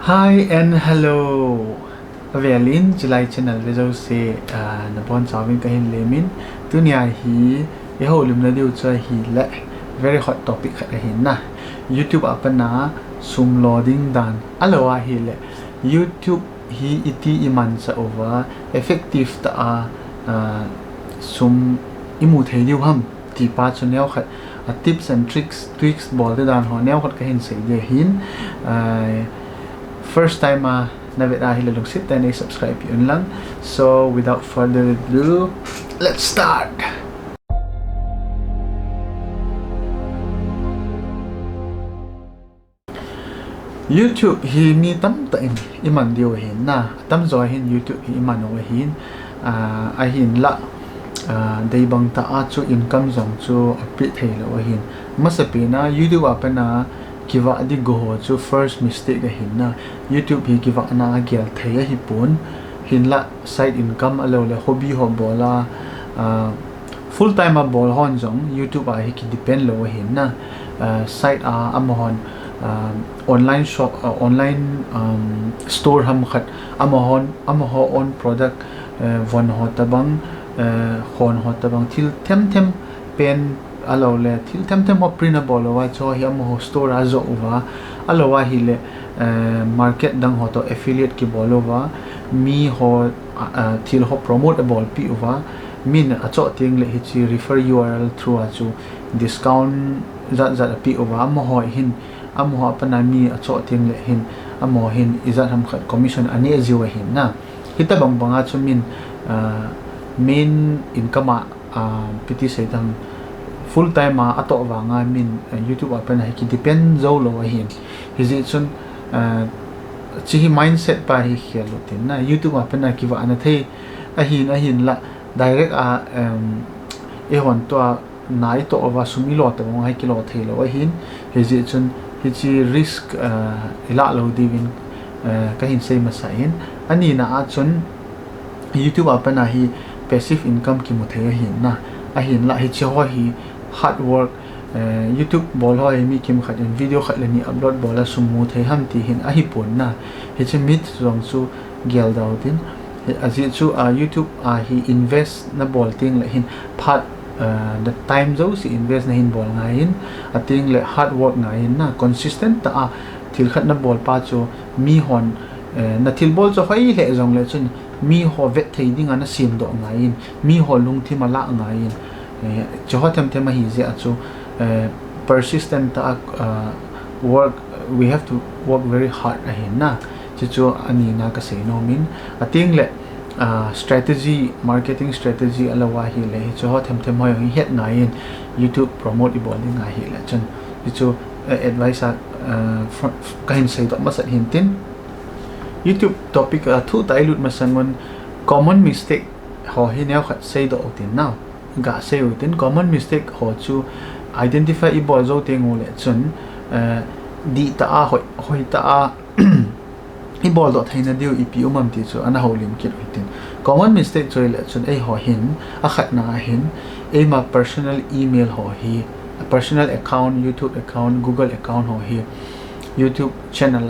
Hi and hello. Avelin July channel lezo se napon sawin kahin lemin tunia hi e holimna diu cha hi la very hot topic kahin na YouTube apana sumlo ding dan alowa hi le YouTube hi iti iman sa over effective ta sum imu thei diu ham ti pa chunel khat tips and tricks bol de dan ho neo khat kahin se de hin first time navet hilalong sit and subscribe yun lang. So without further ado, let's start. YouTube hi mi tam ta iman dio hin na tam zo hin YouTube hi iman o hin ahin la dei bang ta a chu income zong chu apit thei lo hin masapi na YouTube apana kiwa di go chu first mistake hin na YouTube hi kiwa na gel thei hi pun hin la side income alo le hobby ho bola full time a bol hon jong YouTube a hi ki depend lo hin na side a amhon online shop online store ham khat amhon on product von ho tabang hon ho tabang thil them pen alo le thil them ho printable wa cho hi amho store azo wa alo wa hi le market dang ho to affiliate ki bolova mi ho thil ho promotable pi wa min a cho ting le Hichi refer URL through a chu discount zat pi wa amho hin amho apana mi a cho ting le hin amho hin izat ham khat commission ani aziwa hin na hita bang banga chu min main income piti se dang full time ato wanga min YouTube apana ki depend zo lo hin hizi chun chi mindset pa hi khelo tin na YouTube apana ki wa nathei ahin la direct e hon to nai to wa sumilo to ngai kilo thei lo hin hizi chun hichi risk ila lo divin kahin sei masain ani na a chun YouTube apana hi passive income ki muthei hin na ahin la hi chaw hi hard work YouTube bol ho mi kim khat video khat lani upload bola sumu thei ham ti hin ahi pon na he che mit zong chu gel daw tin azi chu YouTube hi invest na bol ting la hin phat the time zo si invest na hin bol ngain ating le hard work ngain na consistent ta thil khat na bol pa chu mi hon na thil bol cho hoi le zong le chun mi ho vet thei ding ana sim do ngain mi ho lung thi mala ngain cho them hi ze achu persistent work we have to work very hard ahin na chu ani na ka sei no min ating le strategy marketing strategy alawa hi le cho them ho hi het ngain YouTube promote iboli nga hi le chun chu advice kahin sei to masat hintin YouTube topic thu tailut masangon common mistake ho hi neo khat sei do tin now ga sei utin common mistake ho chu identify ibol zo te ngole chun di ta a hoi ta a ibol do thaina diu ipi umam ti chu ana holim kit utin common mistake choi le chun ei ho hin a khat na hin ei ma personal email ho hi personal account YouTube account Google account ho hi YouTube channel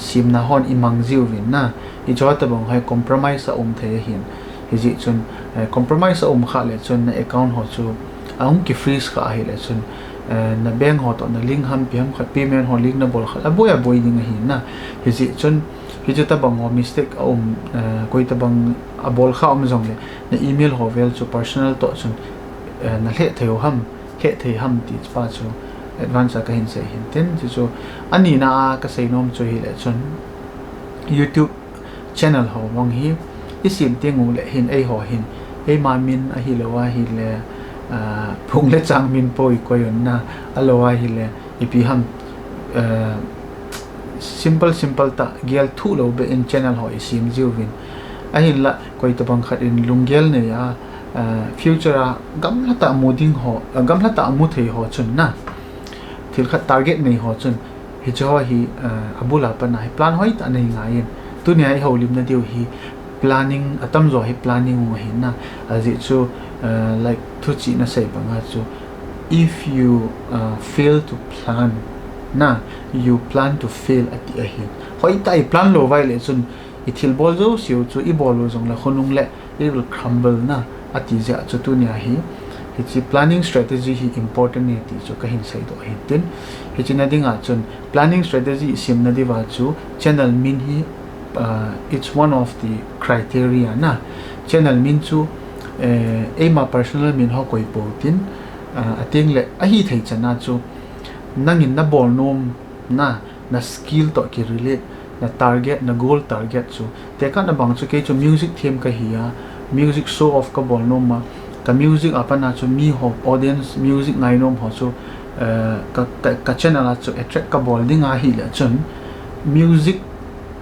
sim na hon imang ziu vin na I jota bang hai compromise sa the hin hizi chun compromise kha le chun na account ho chu ki freeze kha hi le chun na bank ho to na link ham pi ham kha payment ho link na bol kha aboya boy ding hi na hizi chun hijota bang ho mistake koi ta bang abol kha zong le na email ho vel chu personal to chun na le theu ham he thei ham ti pa chu advance ka hin se hin ten chu ani na ka sei nom chu hi le chun YouTube channel ho mong hi isim tengu le hin ei ho hin ei ma min a hi lewa hi le phung le chang min poi ko yon na alowa hi le ipi ham simple ta gel thu lo be in channel ho isim jiwin a hin la koi to bang khat in lunggel ne ya future gam la ta moding ho gam la ta mu thei ho chun na thil khat target nei ho chun hi cho hi abula pa na plan hoi ta nei ngain tu ne ai holimna diu hi planning atam zo hi planning mo hin na azi chu like thu chi na sei banga chu if you fail to plan na you plan to fail ati ahin hoi tai plan lo vai le chun ithil bol zo siu chu I bol lo jong la khonung le it will crumble na ati ja chu tu nya hi hichi planning strategy hi important ne ti chu kahin sai do hin tin hichi na dinga chun planning strategy sim na diwa chu channel min hi it's one of the criteria na channel min chu ema personal min ho koi po tin ating le ahi thei chana chu nangin na bol nom na skill to ki relate na target na goal target chu te ka na bang chu ke chu music theme ka hiya music show off ka bol nom ma ka music apana chu mi ho audience music ngai nom ho chu ka channel chu attract ka bol ding a hi le chun music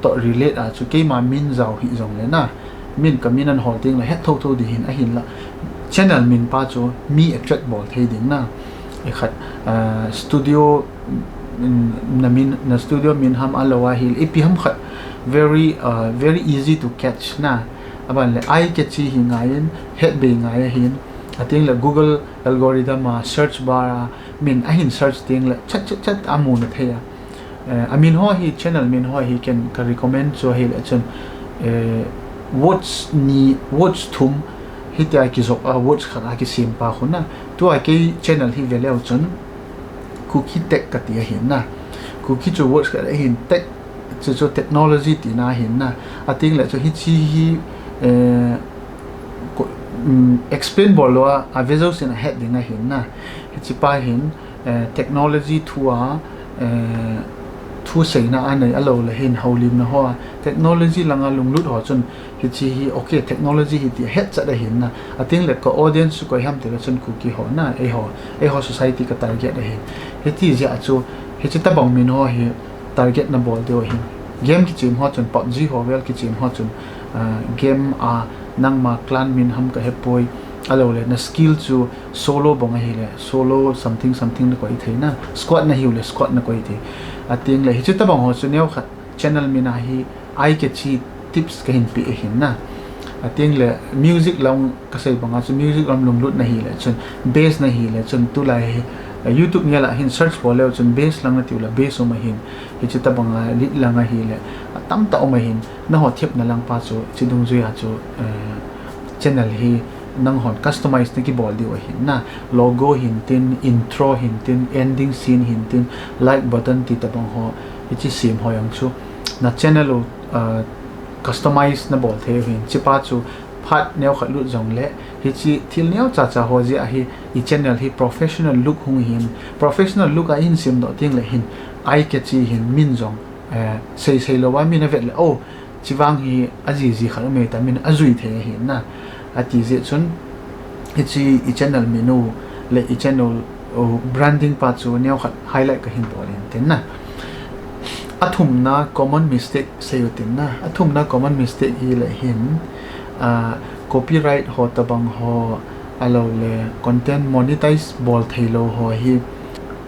to relate a chu ke ma min zau hi zong le na min ka min an holding la het tho di hin a hin la channel min pa chu mi attract bol thei ding na e khat studio na studio min ham alawa hil ipi ham khat very easy to catch na aban le I catch hi ngain het be ngai hin ating la Google algorithm ma search bar min a hin search ting la chat amun theya amin ho hi channel min ho hi can recommend so hi la chen watch thum hitia ki zo watch khara ki sim pa khuna tu a ke channel hi veleu chun Kuki tech ka tia hin na Kuki chu watch ka hin tech chu technology ti na hin na ating la chu Hichi hi explain bolo a visual sin head ding a hin na Hichi pa hin technology thua seina anai alo la hin holimna ho technology langa lunglut ho chun Hichi hi okay technology hi ti het cha da hin na ating le ko audience ko ham te la chun Kuki ho na e ho society ka target da hin heti ja chu hichi ta bang min ho hi target na bol deo hin game ki chim ho chun PUBG ho wel ki chim ho chun game nang ma clan min ham ka hepoi alo le na skill chu solo bong hi le solo something na ko I thei na squad na hi le squad na ko I thei ating le hichi ta bang ho chu neu khat channel min hi ai ke chi tips ka hin pi hin na ating le music long ka sei banga chu music lung lut na hi le chun bass na hi le chun tu lai YouTube nya la hin search bo le chun bass lang na ti la bass ma hin hichi ta banga lit lang hi le tam ta ma hin na ho thep na lang pa chu chidung ju ya chu channel hi nang hon customize na ki bol di wa hin na logo hin tin intro hin tin ending scene hin tin like button ti ta bang ho hichi sim ho yang chu na channel customize na bol the hin chipa chu phat neu khat lut jong le Hichi thil neu cha ho ji a hi I channel hi professional look hung hin professional look a in sim do ting le hin ai ke chi hin min jong sei lo wa min a vet le oh chiwang hi aji khal me ta min azui the hin na ati je chun Hichi I channel menu le I channel branding pa chu neu khat highlight ka hin bolin tin na athum na common mistake sayutin na athum na common mistake hi le hin copyright ho tabang ho alo le content monetize bol thailo ho hi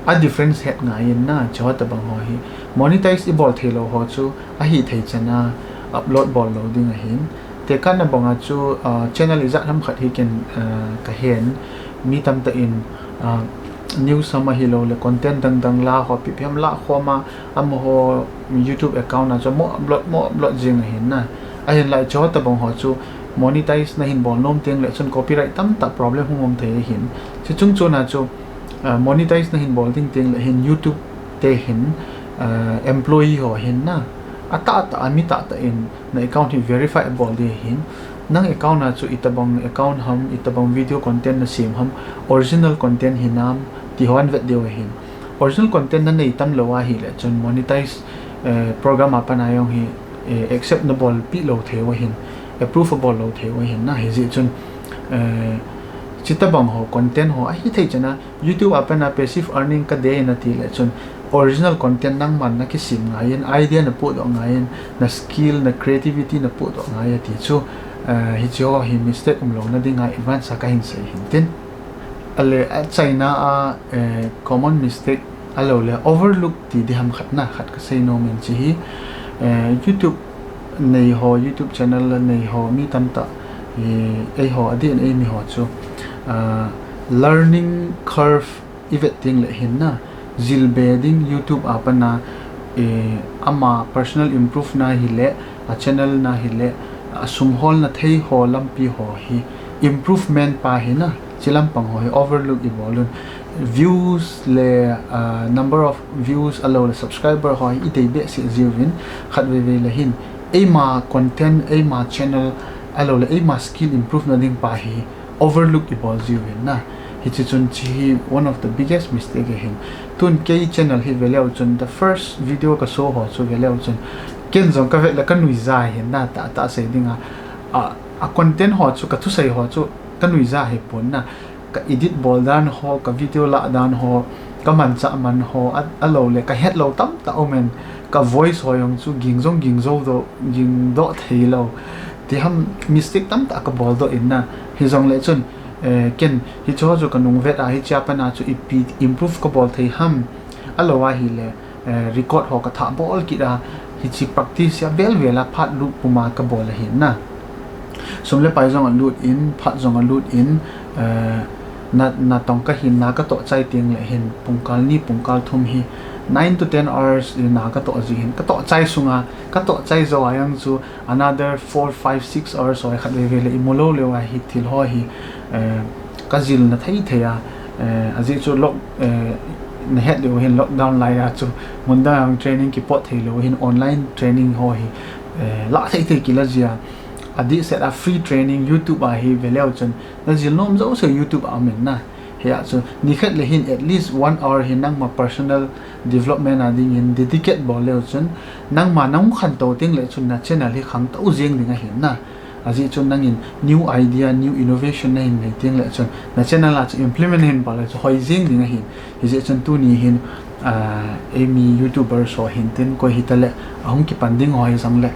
a difference het ngain na chaw tabang ho hi monetize I bol thailo ho chu a hi thei chana upload bol loading a hin te kan na bonga chu channel izat ham khat hi ken kahin mi tam ta in news sama hi lo le content dang la ho pi phem la khoma amho YouTube account na cho mo upload jing a hin na a hin lai chaw tabang ho chu monetize na hin bol nom teng le chun copyright tam ta problem hungom the hin chi chung chu na chu monetize na hin bol ting teng le hin YouTube te hin employee ho hin na ata amita ta in na account hi verifiable de hin nang account na chu itabang account ham itabang video content na sim ham original content hinam ti hon vet de hin original content na nei tam lowa hi le chun monetize program apana yong hi acceptable pi lo the wa hin approvable lo the wa hin na hi ji chun chitabang ho content ho a hi thei chana YouTube apana passive earning ka de na ti le chun original content nang man na ki sim ngayen idea na pu do ngayen na skill na creativity na pu do ngaya ti chu hi cho hi mistake lo na dinga advance ka hin sei hin tin ale at China common mistake alo le overlook ti di ham khat ka sei no men chi hi YouTube nei ho YouTube channel nei ho mi tam ta e ho adin e mi ho chu learning curve event ting le hin na zil bedding YouTube apana ama personal improve na hile a channel na hile sumhol nathei ho lampi ho hi improvement pa hi na chilam pang ho hi overlook ibolun views le number of views alo le subscriber ho hi idei be si ziwin khatwe ve le hin ma content ma channel alo le ma skill improvement ding pa hi overlook ibol ziwin na Hichi chun chi one of the biggest mistake hin tun ke channel hi veleu chun the first video ka show ho chu veleu chun ken jong ka vela kanui za hin na ta se dinga a content ho chu ka thu sei ho chu kanui za he pon na ka edit bol dan ho ka video la dan ho ka man cha man ho alo le ka het lo tam ta omen ka voice ho yong chu ging zo do ging do thelo ti ham mistake tam ta ka bol do in na hi jong le chun ken hi cho jo kanung vet a hi chapana chu improve ka bol thei ham alowa hi le record ho ka tha bol ki da hi chi practice ya bel vela phat lu puma ka bol hin na somle pai jong lut in phat jong lut in na tong ka hin na ka to chai ting le hin pungkal ni pungkal thum hi 9 to 10 hours na ka to ji hin ka to chai sunga ka to chai zo ayang chu another 4 5 6 hours so khat ve le imolo le wa hi thil ho hi ka zil na thei theya aji chu lok na het le hin lockdown lai ya chu munda ang training ki pot thei lo hin online training ho hi la thei thei ki la jia adi set a free training YouTube a hi veleu chun na zil nom zo so YouTube amen na here so ni khat le hin at least 1 hour hin nang ma personal development ading in dedicate bol le chun nang ma nang khan to ting le chun na channel hi khang to jeng dinga hin na aji chun nang in new idea new innovation na hin ting le chun na channel la implement hin bol so hoi jeng dinga hin hi chun tu ni hin emi YouTuber so hin tin ko hi tale ahum ki panding hoi sang le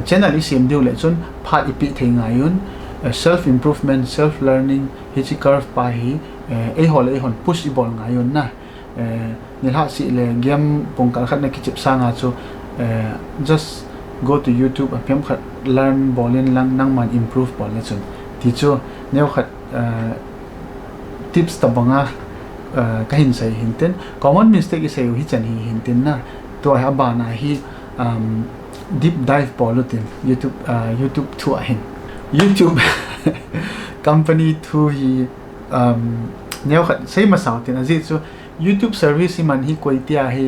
channel is siem le chun phat ipi thenga yun self improvement self learning hichi curve pa hi hol push ibol nga yun na nilha si le game pongkal khat na kichip sanga chu just go to YouTube apem khat learn bolin lang nang man improve bol le chun ti chu neu khat tips tabanga kahin sai hinten common mistake is hi chan hi hinten na to ha ba na hi deep dive polutin YouTube thua hin YouTube company thu hi neo khat sei ma sau tin aji chu YouTube service man hi koitia he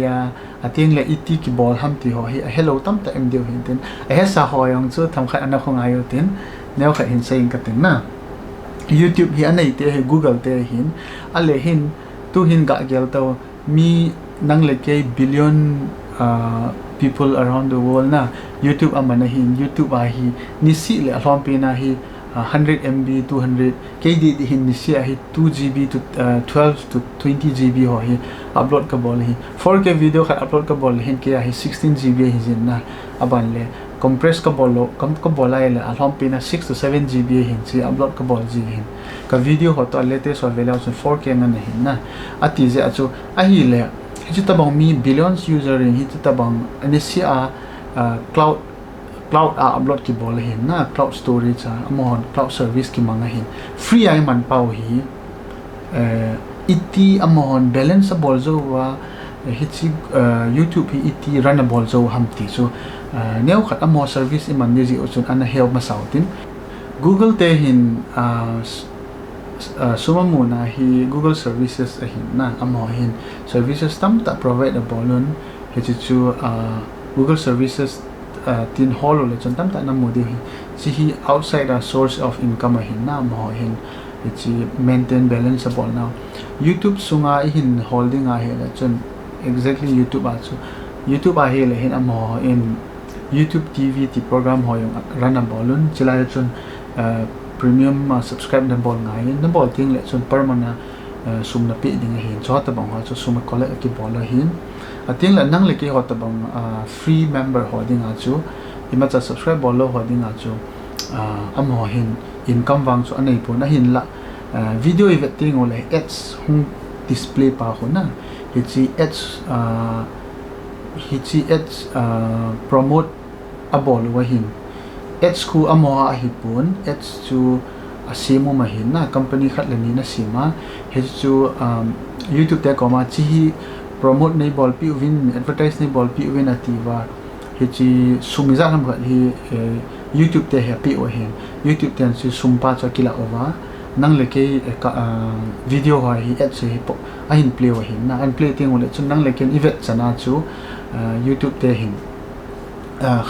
ating le iti ki bol ham ti ho hi hello tam ta em deu hin tin a sa ho yong chu tham khat ana khong ayo tin neo khat hin sei ka tin na YouTube hi anei te he Google te hin ale hin tu hin ga gel to mi nang le ke billion people around the world na YouTube amana hin YouTube a hi nisi le alom pe na hi 100 MB 200 KD hin nisi a hi 2 GB to 12 to 20 GB ho hi upload ka bol hi 4K video kha upload ka bol hin ke a hi 16 GB hi jin na aban le compress ka bolo ka bola le alom pe na 6 to 7 GB hin si upload ka bol ji hin ka video ho to latest so vela 4K na hin na ati je achu a hi le hi tabang mi billions user in hi tabang anisi a cloud upload ki bol hin na cloud storage amon cloud service ki manga hin free ai man pau hi iti amon balance bol zo wa hichi YouTube hi iti run bol zo hamti so neu khat amo service iman ni ji ochun ana help ma sautin Google te hin sumamu na hi Google services ahin na amo hin services tam ta provide a bolon hichi chu Google services tin holo le chon tam ta na modi hi si hi outside a source of income hin na mo hin hichi maintain balance bol now YouTube sunga hin holding a he la chon exactly YouTube a chu YouTube a he le hin amo in YouTube TV ti program ho yung run a bolon chila chon premium subscribe na bol ngai na bol ting le chon permana sum na pi ding hin cho ta bang ha chu sum collect ki bol hin ating la nang le ki hot bang free member holding a chu ima cha subscribe bolo holding a chu amo hin income wang chu anei po na hin la video eveting ole ads hung display pa ho na hichi ads promote a bol wa hin ads ku amo a hipun ads chu asimo mahin na company khat le ni na sima he chu YouTube te koma chi promote nei bol pi win advertise nei bol pi win ativa Hichi sumiza nam khat hi YouTube te happy o hen YouTube ten si sumpa cha kila over nang leke video ha hi at se po ahin play o hin na an play ting ole chun nang leken event chana chu YouTube te hin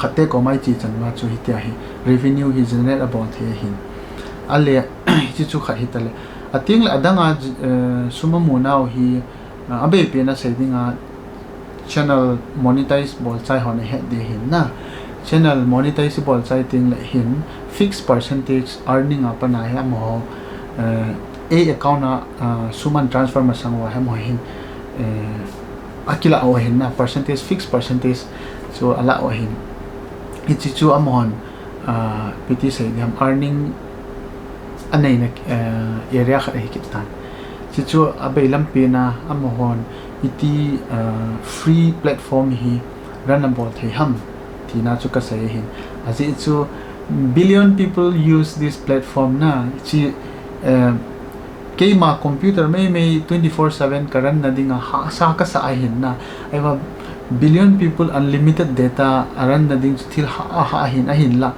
khate ko mai chi chanwa chu hi te hi revenue hi generate about the hin ale chi chu kha hi tale ating la adanga sumamu now hi abe pe na sedinga channel monetize bol chai hone he de hin na channel monetize bol chai ting la hin fixed percentage earning apana he mo a account na suman transfer ma sangwa he mo hin akila o hin na percentage fixed percentage so ala o hin ichi chu amon piti sai ham earning anei na area kha hi kitan chi chu abai lampi na amon iti free platform hi runnable thei ham tina chu ka sai hin azi chu billion people use this platform na chi keima computer may 24/7 karan na dinga ha sa ka sa ahin na aiwa billion people unlimited data aran na ding thil ha ahin la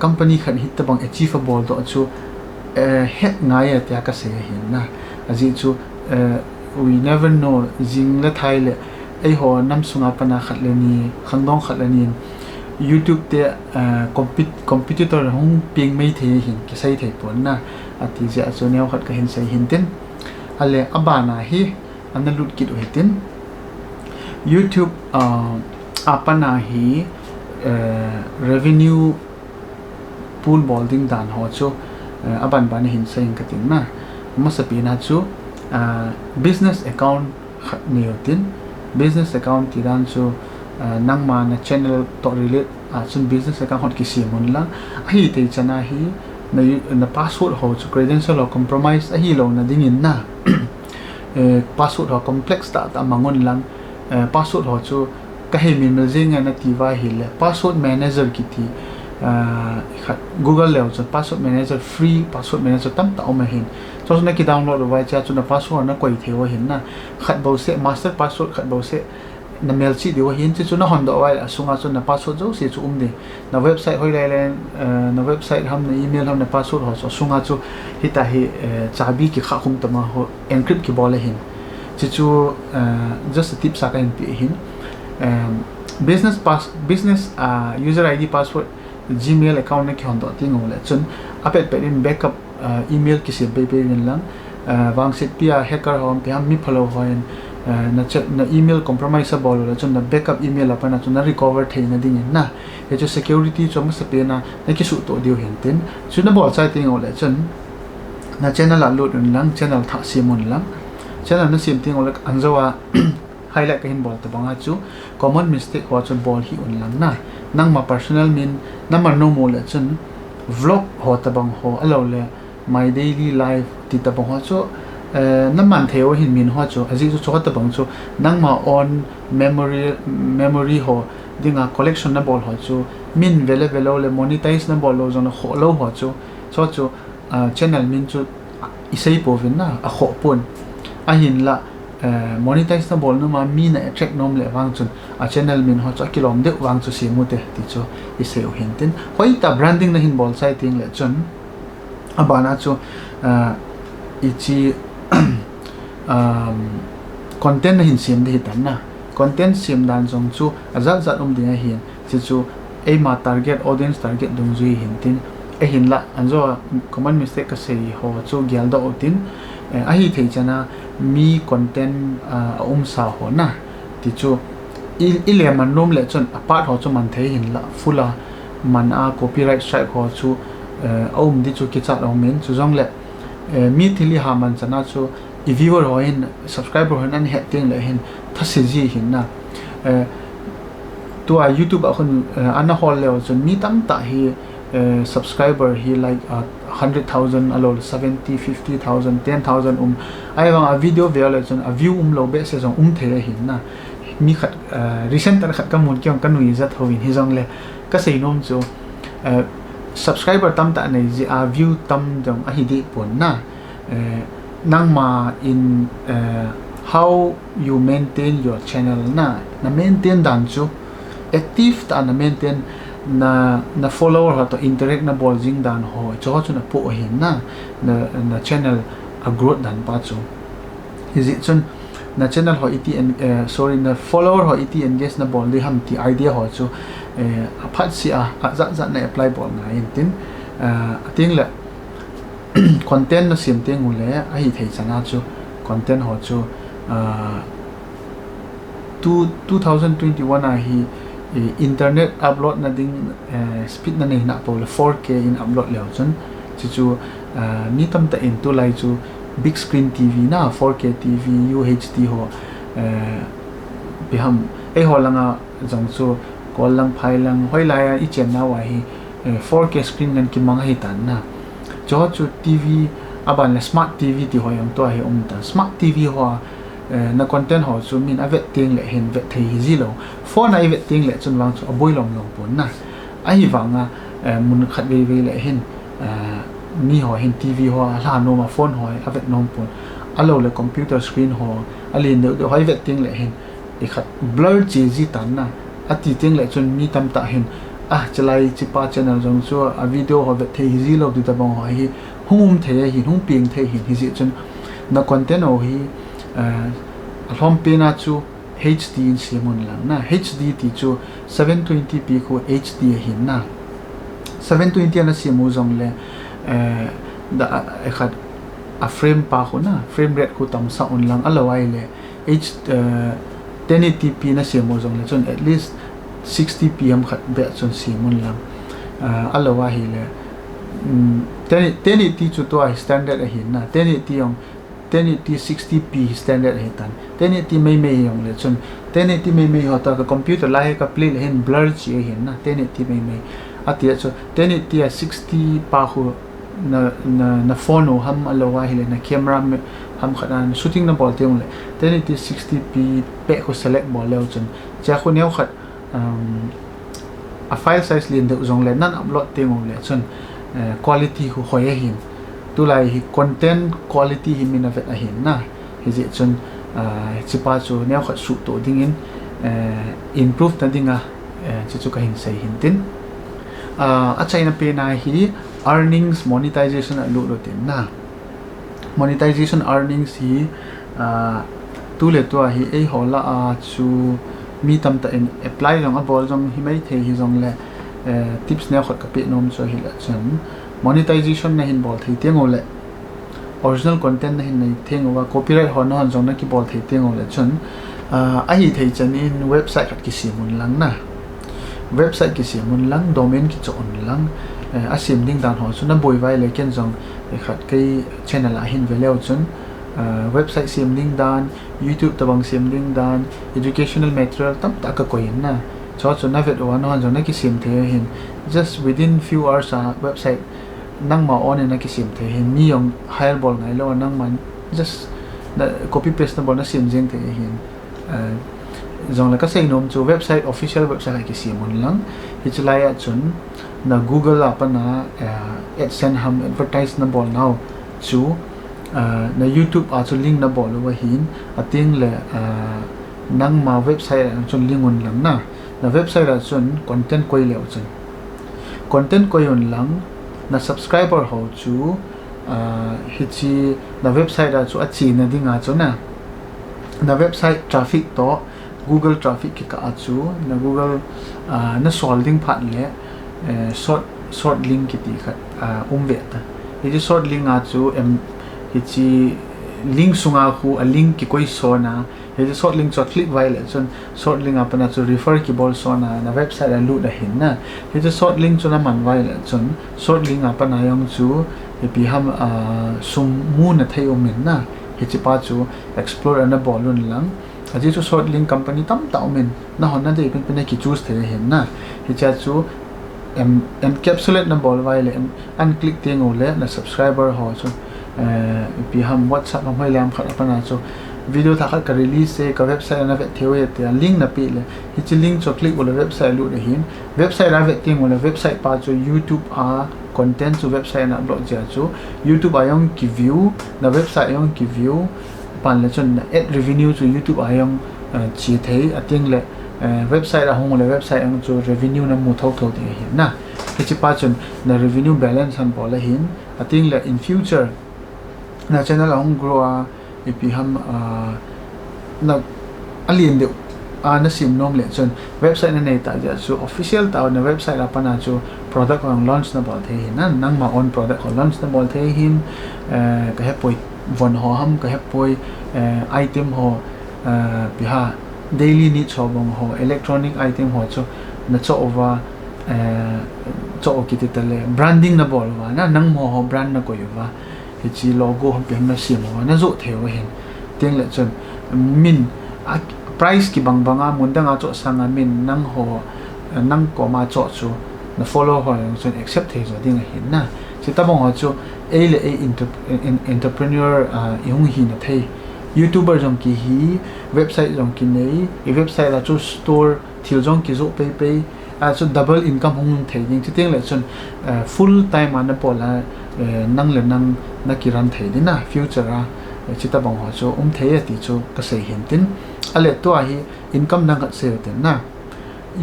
company khan hit tabang achievable do chu het ngai ya ka sai hin na azi chu we never know jing la thaile ai ho nam sunga pana khatleni khangdong khatlani YouTube te competitor hong ping mai the hin ke sai thei pon na ati ja chu neu khat ka hin sai hin tin ale abana hi analut kit o hitin YouTube apana hi revenue pool building dan ho chu aban ban hin sai ka tin na masapi na chu business account niotin business account tiran chu nangma na channel to relate chun business account ki simun la hi te chana hi na password ho chu credential ho compromise hi lo na dingin na password ho complex ta mangon lang password ho chu ka he min jing na tiwa hi le password manager ki ti Google le chu password manager free password manager tam ta oma hin so na ki download wa cha chu na password na koi thewa hin na khat bo se master password khat bo se na mail chi diwa hin chu na hondo wa sunga chu na password jo se chu umde na website hoi lai na website ham na email ham na password ho so sunga chu hita hi chabi ki kha khum tama ho encrypt ki bole hin chu just a tip sa ka hin business user id password Gmail account na ki hondo ting ole chun apet pe in backup email ki se be lang wang sit pia hacker hom pe mi follow hoin na chat na email compromiseable la chun na backup email apana chun na recover thei na ding na he chu security chom sa pe na ki su to dio hin tin chun na bol sai ting ole chun na channel la load lang channel tha simun lang channel na sim ting ole anjawa highlight ka hin bol ta banga chu common mistake ho chun bol hi un lang na nang ma personal min namar no mo le chun vlog ho ta bang ho alo le my daily life ti ta bang ho chu naman theo hin min ho chu aji chu chot ta bang chu nang ma on memory ho dinga collection na bol ho chu min vele le monetize na bol lo zon ho lo ho chu so chu channel min chu isai povin na a kho pon ahin la monetize na bol no ma mi na attract nom le wang chun a channel min ho cha kilom de wang chu si mu te ti chu iseu hintin hoi ta branding na hin bol sai ting le chun abana chu ichi content na hin sim de hitan na content sim dan jong chu azal zat ding hin chi chu e ma target audience target dung zui hintin e hin la anjo common mistake ka sei ho chu gyal do otin ahi thei chana mi content sa ho na ti chu ile man nom le chon apart ho chu man thei hin la fula man a copyright strike ho chu di chu ki chat ong men chu jong le mi thili ha man chana chu i viewer ho in subscriber ho an heting le hin thasi ji hin na to a YouTube akhun ana hol le chon mi tam ta hi subscriber he like 100,000 alol 70 50,000 10,000 ai wang a video violation a view lo be se jong the hin na mi khat recent tar khat ka mun kyong kanui zat hoin hi jong le ka sei nom chu subscriber tam ta nei ji a view tam jong a hi di pon na nang ma in how you maintain your channel na maintain dan chu active ta na maintain na follower ha to interact na bol jing dan ho cho chu na po hin na channel a growth dan pa chu is it chun na channel ho iti sorry na follower ho iti engage na bol li ham ti idea ho chu phat si za na apply bol na in tin ting la content na sim teng ule a hi thei chana chu content ho chu 2021 hi internet upload na ding speed na nei na pol 4K in upload leo chun chu ni tam ta in tu lai chu big screen TV na 4K TV UHD ho biham ho langa jong chu kol lang phai lang hoi lai I chen na wa hi 4K screen nan ki mang hi tan na cho chu TV aban la smart TV ti ho yang to hi ta smart TV ho na content ho chu min avet ting le hen vet thei hi zilo phone na avet ting le chun wang chu aboi long pon na a hi wanga mun khat ve ve le hen mi ho hen TV ho la no ma phone ho avet nom pon alo le computer screen ho alin de ho vet ting le hen I khat blur chi ji tan na ati ting le chun mi tam ta hen chalai chi pa channel jong chu a video ho vet thei hi zilo du ta bang ho hi hum thei hi hum ping thei hi hi chun na content ho hi alhom pena chu HD in simun lang na HD ti chu 720p ko HD hin na 720 na simu jong le da ekhat a frame pa ko na frame rate ko tam sa on lang alawai le 1080p na simu jong le chun at least 60p am khat be chun simun lang alawa hi le 1080 chu to standard a hin na 1080 yong 1080 60p standard he tan 1080 mai yong le chun 1080 mai ho ta ka computer la he ka play le hen blur chi hin na 1080 mai atia chu 1080 60 pa hu na phone ho ham alawa hi le na camera ham khadan shooting na bol teung le 1080 60p pe ko select bol le chun cha khu neu khat a file size lin de jong le nan upload teung le chun quality hu hoye hin tu lai hi content quality hi min avet a hin na hi je chun chipa chu neu khat su to ding in improve ta dinga chu ka hin sei hin tin a chaina pe na hi earnings monetization a lu ro tin na monetization earnings hi tu le to hi ei hola chu mi tam ta in apply jong a bol jong hi mai the hi jong le tips neu khat ka pe nom cho hi la chun monetization na hin bol thei teng ole original content na hin nei theng wa copyright hon hon jong na ki bol thei teng ole chun a hi thei chan in website khat ki simun lang na website ki simun lang domain ki chon lang a sim ding dan ho chun na boi vai le ken jong khat kai channel a hin veleu chun website sim ding dan YouTube tabang sim ding dan educational material tam ta ka koin na cho chun na vet wan hon jong na ki sim the hin just within few hours website nang ma on na ki sim the hin mi yong hire bol ngai lo nang man just the copy paste na bol na sim jeng the hin jong la ka sei nom chu website official website ki sim on lang hi chlai a chun na Google apana AdSense ham advertise na bol now chu na YouTube a chu link na bol wa hin ating le nang ma website chun link on lang na website a chun content koi le chun content koi on lang na subscriber ho chu Hichi na website a chu a chi na dinga chu na website traffic to Google traffic ki ka chu na Google na solving phat le short link ki ti khat ve ta hi short link a chu Hichi link sunga khu a link ki koi so na he short link cho click vai le chun short link apana chu refer ki bol so na website a lu da hin na he short link chu na man vai le chun short link apana yong chu he pi ham summu na thei omin na he chi pa chu explore na bolun lang aji chu short link company tam ta omin na hon na de pen ki choose the hin na he cha chu encapsulate na bol vai le an click ting ole na subscriber ho chu pi ham WhatsApp ham hoi lam khat apana chu video tha khat ka release se ka website na vet thewe te link na pi le hi chi link cho click ole website lu de hin website ra vet ting ole website pa chu YouTube content chu website na upload ja chu YouTube ayong ki view na website ayong ki view pan le chun ad revenue chu YouTube ayong chi thei ating le website ahong le website ang chu revenue na mu thau thau ti hin na Hichi pa chun na revenue balance han bola hin ating le in future na channel ahong grow ipi ham na alien de na sim nom le chun website na nei ta ja chu official ta na website apa na chu product ang launch na bol the hin na nang ma on product ko launch na bol the hin ka he poi von ho ham ka he poi item ho biha daily needs ho bong ho electronic item ho chu na cho over cho okiti tale branding na bol wa na nang mo ho brand na ko yuwa Hichi logo ho pe na sim ho na zo theu hin ting le chun min price ki bang banga munda nga cho sanga min nang ho nang ko ma cho chu na follow ho chun accept thei zo ding hin na chi ta bong ho chu le entrepreneur yung hi na thei YouTuber jong ki hi website jong ki nei website la chu store thil jong ki zo pe so double income hung thei ding chi teng le chun full time an pola nang le nang na ki ran thei dina future chita bang ho chu thei ti chu ka sei hin tin ale to hi income nang ka se ten na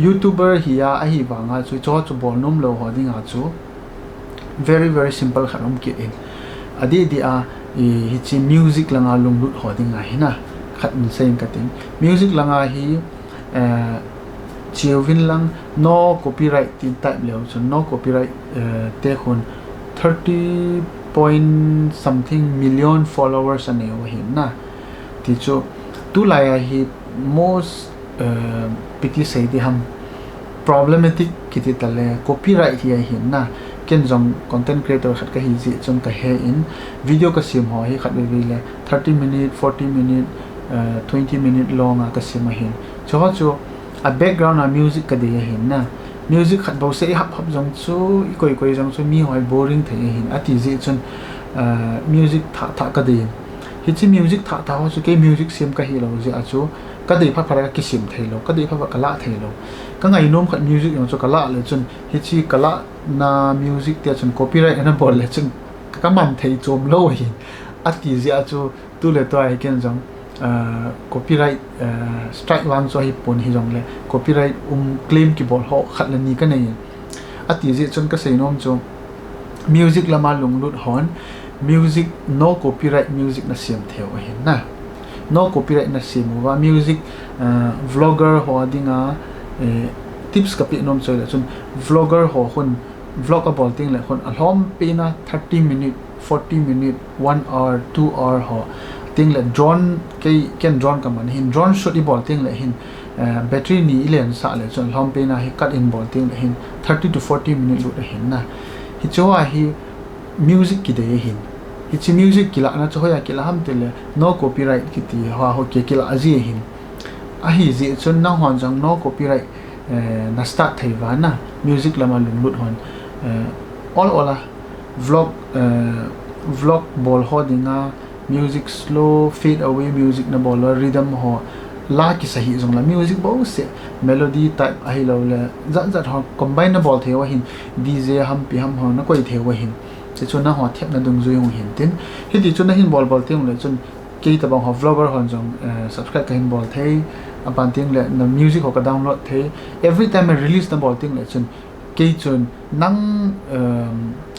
YouTuber hi a hi wanga chu chu bol num lo ho ding a chu very very simple khanom ki in adi di Hichi music langa lung lut ho ding a hina khat min sein ka tin music langa hi chiovin lang no copyright tin type le so no copyright te khun 30 point something million followers ane ho hin na ti chu tu lai hi most piti sei di ham problematic kiti tale copyright hi hin na ken jong content creator khat ka hi ji chung ka he in video ka sim ho hi khat be le 30 minute 40 minute 20 minute long ka sim hin chu a background music ka de hin na music khat bo se hap jong chu koi jong chu mi hoi boring the hin ati ji chun music tha ka de Hichi music tha ho chu ke music sim ka hi lo ji a chu ka de pha phara ki sim thei lo ka de pha kala thei lo ka ngai nom khat music yong chu kala le chun Hichi kala na music te chun copyright ana bol le chun ka man thei chom lo hi ati ji a chu tu le to ai ken jong copyright strike wang so hi pon hi jong le copyright claim ki bol ho khat la ni ka nei ati ji chun ka sei nom chu music lama lung lut hon music no copyright music na sim theu hin na no copyright na sim wa music vlogger ho dinga tips ka pi nom choi la chun vlogger ho hun vlog a bol ting le hun alhom pe na 30 minute 40 minute 1 hour 2 hour ho ting le drone ken drone ka man hin drone shot i bol ting le hin battery ni ilen sa le chun alhom pe na hi cut in bol ting le hin 30 to 40 minute lu hin na hi chowa hi music ki de hin Hichi music kila na choya kila ham tele no copyright kiti ha ho ke kila aji hin ahi ji chun na hon jang no copyright na start thai wa na music lama lung lut hon all vlog bol ho dinga music slow fade away music na bol rhythm ho la ki sahi jong la music bo se melody type ahi lo le zat ho combine na bol thewa hin DJ ham pi ham ho na koi thewa hin se chun na ho thep na dung zui hong hin tin hiti chun na hin bol ting le chun ke ta bang ho vlogger hon jong subscribe ka hin bol thei apan ting le na music ho ka download thei every time I release the bol ting le chun ke chun nang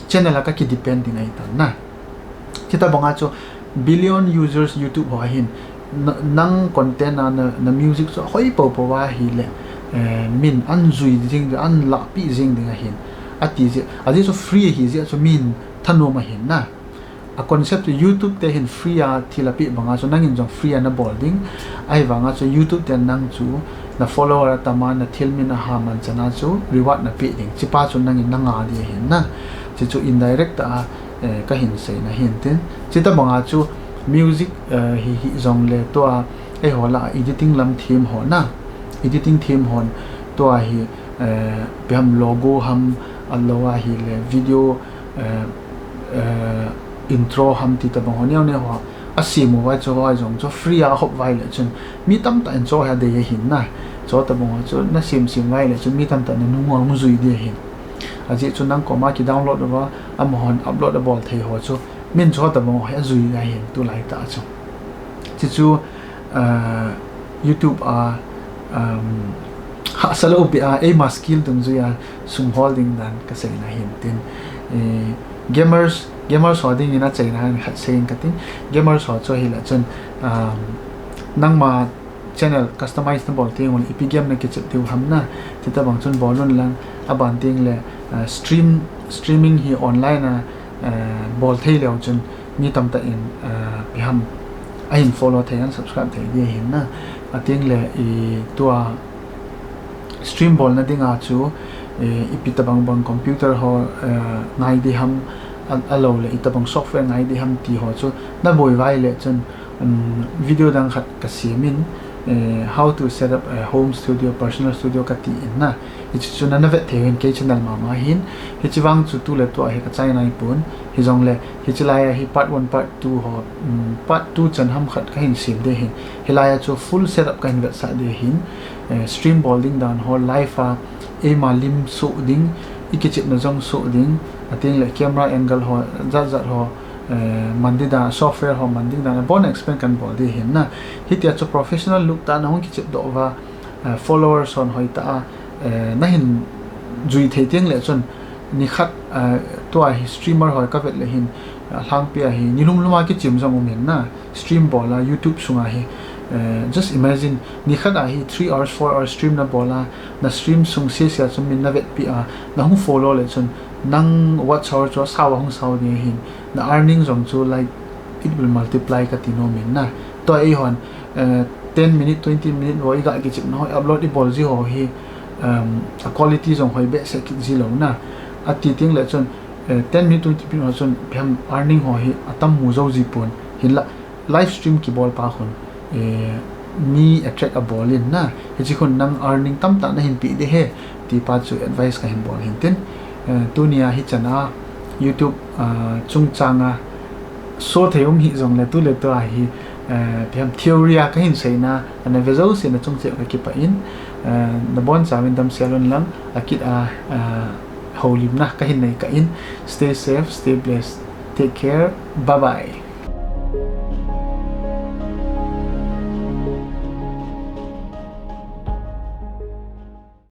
channel ka ki depending ai ta na kita banga chu billion users YouTube ho hin nang content na music so hoi po wa hi le min an zui jing an la pi jing ding hin ati so free hi ji so min thano ma hin na a concept YouTube te hin free thilapi banga so nangin jong free na bolding ai wanga so YouTube te nang chu na follower tama na thilmin na haman chana chu reward na pi ding chipa chu nangin nanga di hin na chi chu indirect ka hin sei na hin tin chita banga chu music hi jong le to ai hola editing lam theme ho na editing theme hon to hi pem logo ham allowa hi le video intro ham ti ta bang ho ne ho asimu wa cho wa jong cho free hop vai le chun mi tam ta en cho ha de hin na cho ta bang cho na sim vai le chun mi tam ta nu ngor mu zui de hin aji chun nang ko ma ki download wa am hon upload the ball thei ho cho min cho ta bang ha zui ga hin tu lai ta cho chu YouTube ha salo bi ma skill dun zu ya sumholding dan ka seina hin tin gamers hoding ina chaina han hat sein katin gamers ho cho hila chun nangma channel customize na bol ting on ipi game na ke chep tiu hamna tita bang chun bolun lang aban ting le streaming hi online na bol thei leo chun mi tam ta in biham ahin follow thei an subscribe thei dia hin na ating le I tua stream bol na dinga chu ipi ta bang computer ho ngai di ham alo le ita bang software ngai di ham ti ho chu na boi vai le chun video dang khat ka siemin how to set up a home studio, personal studio ka ti in na Hichi chu na vet thein ke channel ma hin Hichi wang chu tu le to he ka chai nai pun hi jong le Hichi lai hi part 1 part 2 ho part 2 chan ham khat ka hin sim de hin hilaya chu full setup ka hin vet sa de hin stream bowling dan ho live a ma lim so ding ikichip na jong so ding ating le camera angle ho zat ho mandida software ho mandida na bon explain kan bol de hin na hitia chu professional look ta na hong kichip do wa followers on hoita na hin zui thei tiang le chon ni khat to a streamer ho ka vet le hin hlang pia hi ni lum luma ki chim jong men na stream bola YouTube sunga hi just imagine ni khat a hi 3 hours 4 hours stream na bola na stream sung se sia chum min na vet pi a na hung follow le chon nang watch hour cho sawa hung saw ni hin na earning jong chu like it will multiply ka tino min na to ai hon 10 minute 20 minute wo iga ki chip no upload I bol ji ho hi quality jong hoi be se ki ji lo na ati ting le chon 10 minute 20 minute chon pham earning ho hi atam mu zo ji pon hin la live stream ki bol pa khon ni attract a ball in na hi khon nang earning tam ta na hin pi de he ti pa chu advice ka hin bol hin tin tunia hi chana YouTube chung changa so theum hi jong le tu le to hi pham theory ka hin seina ana vezo se na chung che ka ki pa in na bon chamin dam salon lang akit holimna ka hin nei ka in stay safe stay blessed take care bye bye